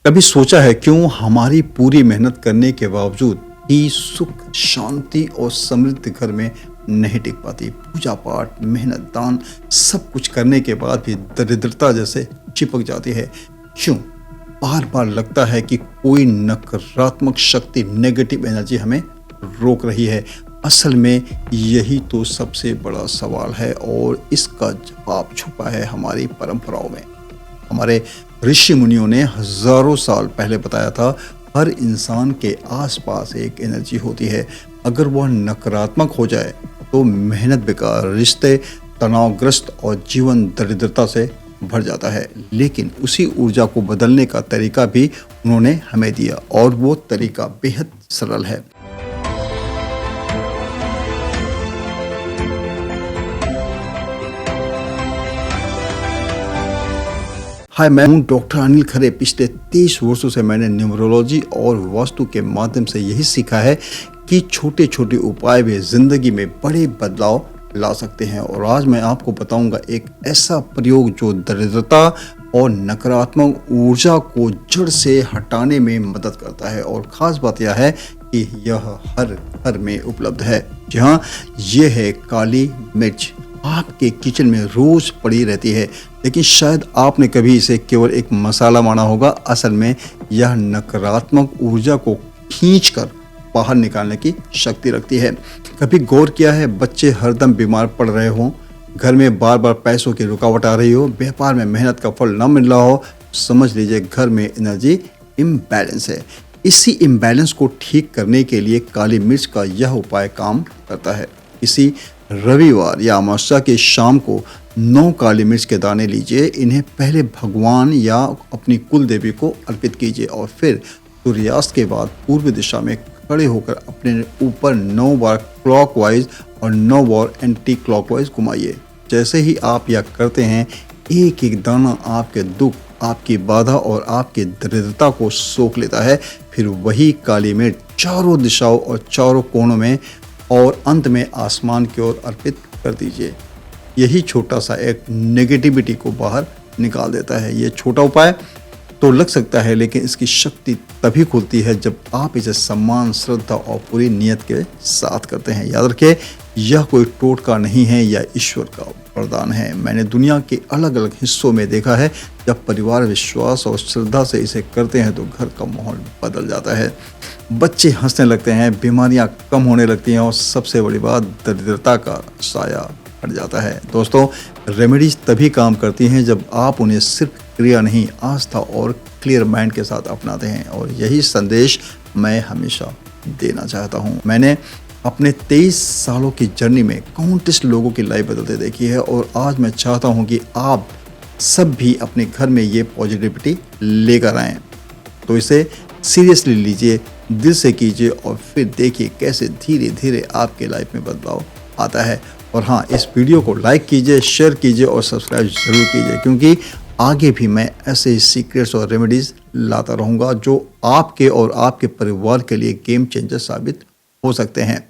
कभी सोचा है क्यों हमारी पूरी मेहनत करने के बावजूद भी सुख, शांति और समृद्धि घर में नहीं टिक पाती। पूजा पाठ, मेहनत, दान सब कुछ करने के बाद भी दरिद्रता जैसे चिपक जाती है। क्यों? बार बार लगता है कि कोई नकारात्मक शक्ति, नेगेटिव एनर्जी हमें रोक रही है। असल में यही तो सबसे बड़ा सवाल है और इसका जवाब छुपा है हमारी परंपराओं में। हमारे ऋषि मुनियों ने हजारों साल पहले बताया था, हर इंसान के आसपास एक एनर्जी होती है। अगर वह नकारात्मक हो जाए तो मेहनत बेकार, रिश्ते तनावग्रस्त और जीवन दरिद्रता से भर जाता है। लेकिन उसी ऊर्जा को बदलने का तरीका भी उन्होंने हमें दिया और वो तरीका बेहद सरल है। हाय, मैं हूं डॉक्टर अनिल खरे। पिछले 30 वर्षों से मैंने न्यूमरोलॉजी और वास्तु के माध्यम से यही सीखा है कि छोटे छोटे उपाय भी जिंदगी में बड़े बदलाव ला सकते हैं। और आज मैं आपको बताऊंगा एक ऐसा प्रयोग जो दरिद्रता और नकारात्मक ऊर्जा को जड़ से हटाने में मदद करता है। और ख़ास बात यह है कि यह हर घर में उपलब्ध है। जी हाँ, ये है काली मिर्च। आपके किचन में रोज पड़ी रहती है, लेकिन शायद आपने कभी इसे केवल एक मसाला माना होगा। असल में यह नकारात्मक ऊर्जा को खींचकर बाहर निकालने की शक्ति रखती है। कभी गौर किया है, बच्चे हरदम बीमार पड़ रहे हों, घर में बार बार पैसों की रुकावट आ रही हो, व्यापार में मेहनत का फल न मिल रहा हो, समझ लीजिए घर में एनर्जी इम्बैलेंस है। इसी इम्बैलेंस को ठीक करने के लिए काली मिर्च का यह उपाय काम करता है। इसी रविवार या अमावस्या की शाम को 9 काली मिर्च के दाने लीजिए। इन्हें पहले भगवान या अपनी कुल देवी को अर्पित कीजिए और फिर सूर्यास्त के बाद पूर्व दिशा में खड़े होकर अपने ऊपर 9 बार क्लॉकवाइज और 9 बार एंटी क्लॉकवाइज घुमाइए। जैसे ही आप यह करते हैं, एक एक दाना आपके दुख, आपकी बाधा और आपकी दरिद्रता को सोख लेता है। फिर वही काली मिर्च चारों दिशाओं और चारों कोणों में और अंत में आसमान की ओर अर्पित कर दीजिए। यही छोटा सा एक नेगेटिविटी को बाहर निकाल देता है। ये छोटा उपाय तो लग सकता है, लेकिन इसकी शक्ति तभी खुलती है जब आप इसे सम्मान, श्रद्धा और पूरी नियत के साथ करते हैं। याद रखिए, यह कोई टोटका नहीं है, यह ईश्वर का वरदान है। मैंने दुनिया के अलग अलग हिस्सों में देखा है, जब परिवार विश्वास और श्रद्धा से इसे करते हैं तो घर का माहौल बदल जाता है। बच्चे हंसने लगते हैं, बीमारियां कम होने लगती हैं और सबसे बड़ी बात, दरिद्रता का साया हट जाता है। दोस्तों, रेमेडीज तभी काम करती हैं जब आप उन्हें सिर्फ क्रिया नहीं, आस्था और क्लियर माइंड के साथ अपनाते हैं। और यही संदेश मैं हमेशा देना चाहता हूँ। मैंने अपने 23 सालों की जर्नी में काउंटलेस लोगों की लाइफ बदलते देखी है और आज मैं चाहता हूँ कि आप सब भी अपने घर में ये पॉजिटिविटी लेकर आएँ। तो इसे सीरियसली लीजिए, दिल से कीजिए और फिर देखिए कैसे धीरे धीरे आपके लाइफ में बदलाव आता है। और हाँ, इस वीडियो को लाइक कीजिए, शेयर कीजिए और सब्सक्राइब जरूर कीजिए, क्योंकि आगे भी मैं ऐसे ही सीक्रेट्स और रेमेडीज लाता रहूँगा जो आपके और आपके परिवार के लिए गेम चेंजर साबित हो सकते हैं।